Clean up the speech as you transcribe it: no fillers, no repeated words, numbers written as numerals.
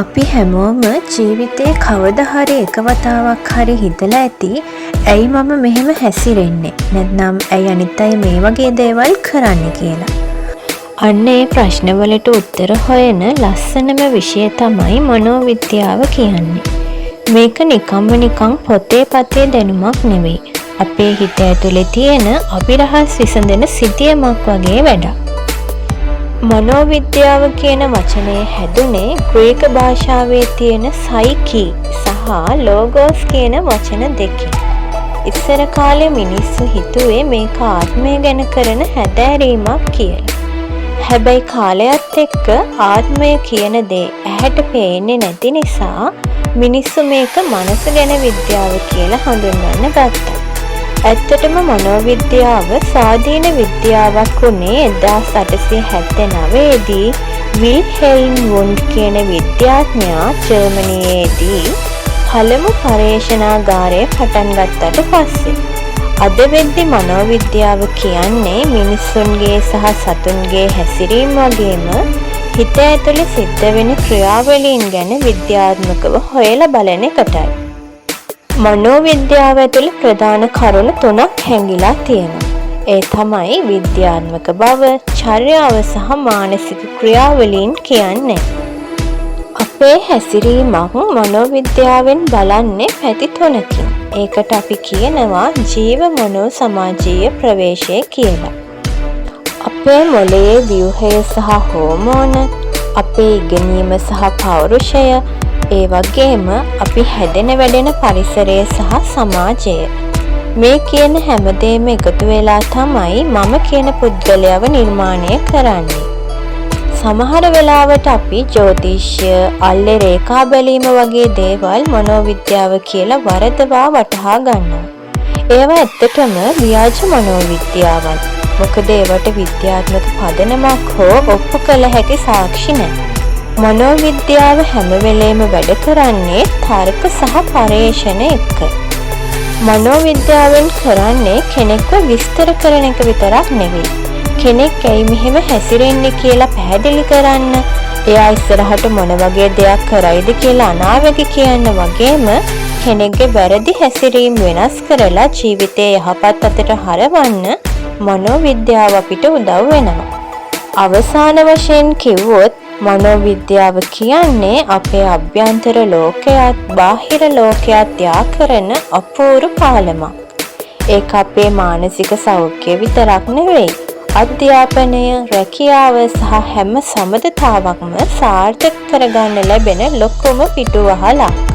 අපි හැමෝම ජීවිතේ කවදා හරි එක වතාවක් හරි හිතලා ඇති ඇයි මම මෙහෙම හැසිරෙන්නේ නැත්නම් ඇයි අනිත් අය මේ වගේ දේවල් කරන්නේ කියලා. අන්න ඒ ප්‍රශ්නවලට උත්තර හොයන ලස්සනම විෂය තමයි මනෝවිද්‍යාව කියන්නේ. මේක නිකන් පොතේ පතේ දැනුමක් නෙවෙයි. අපේ හිත ඇතුලේ තියෙන අභිරහස් විසඳන සිතියමක් වගේ වැඩක්. මනෝවිද්‍යාව කියන වචනේ හැදුනේ ග්‍රීක භාෂාවේ තියෙන සයිකි සහ ලෝගෝස් කියන වචන දෙකෙන්. ඉස්සර කාලේ මිනිස්සු හිතුවේ මේක ආත්මය ගැන කරන හැදෑරීමක් කියලා. හැබැයි කාලයත් එක්ක ආත්මය කියන දේ ඇහැට පේන්නේ නැති නිසා මිනිස්සු මේක මනස ගැන විද්‍යාව කියලා හඳුන්වන්න ගත්තා. ඇත්තටම මනෝවිද්‍යාව ස්වාධීන විද්‍යාවක් වුණේ 1879 දී විල්හෙල්ම් වුන්ඩ් කියන විද්‍යාඥයා ජර්මනියේදී පළමු පර්යේෂණාගාරය පටන් ගත්තට පස්සේ. අද වෙද්දි මනෝවිද්‍යාව කියන්නේ මිනිස්සුන්ගේ සහ සතුන්ගේ හැසිරීම් වගේම හිත ඇතුලේ සිද්ධ වෙන ක්‍රියාවලීන් ගැන විද්‍යාත්මකව හොයලා බලන එකටයි. මනෝවිද්‍යාව ඇතුළේ ප්‍රධාන කරුණු තුනක් හැංගිලා තියෙනවා. ඒ තමයි විද්‍යාත්මක බව, චර්යාව සහ මානසික ක්‍රියාවලීන් කියන්නේ. අපේ හැසිරීමක් මනෝවිද්‍යාවෙන් බලන්නේ පැති තුනකින්. ඒකට අපි කියනවා ජීව මනෝ සමාජීය ප්‍රවේශය කියලා. අපේ මොළයේ ව්‍යුහය සහ හෝමෝන, අපේ ඉගෙනීම සහ පෞරුෂය, ඒ වගේම අපි හැදෙන වැඩෙන පරිසරය සහ සමාජය. මේ කියන හැමදේම එකතු වෙලා තමයි මම කියන පුද්ගලයාව නිර්මාණය කරන්නේ. සමහර වෙලාවට අපි ජ්‍යොතිෂය, අල්ලේ රේඛා බැලීම වගේ දේවල් මනෝවිද්‍යාව කියලා වරදවා වටහා ගන්නවා. ඒවා ඇත්තටම ව්‍යාජ මනෝවිද්‍යාවන්. මොකද ඒවට විද්‍යාත්මක පදනමක් හෝ ඔප්පු කළ හැකි සාක්ෂි නැහැ. මනෝවිද්‍යාව හැම වෙලේම වැඩ කරන්නේ තර්ක සහ පර්යේෂණ එක්ක. මනෝවිද්‍යාවෙන් කරන්නේ කෙනෙක්ව විස්තර කරන එක විතරක් නෙවෙයි. කෙනෙක් ඇයි මෙහෙම හැසිරෙන්නේ කියලා පැහැදිලි කරන්න, එයා ඉස්සරහට මොන වගේ දෙයක් කරයිද කියලා අනාවැකි කියන්න වගේම කෙනෙක්ගේ වැරදි හැසිරීම් වෙනස් කරලා ජීවිතේ යහපත් අතට හරවන්න මනෝවිද්‍යාව අපිට උදව් වෙනවා. අවසාන වශයෙන් කිව්වොත් මනෝවිද්‍යාව කියන්නේ අපේ අභ්‍යන්තර ලෝකයත් බාහිර ලෝකයත් යා කරන අපූර්ව පාලමක්. ඒක අපේ මානසික සෞඛ්‍ය විතරක් නෙවෙයි, අධ්‍යාපනය, රැකියාව සහ හැම සමදතාවක්ම සාර්ථක කරගන්න ලැබෙන ලොකුම පිටුවහලක්.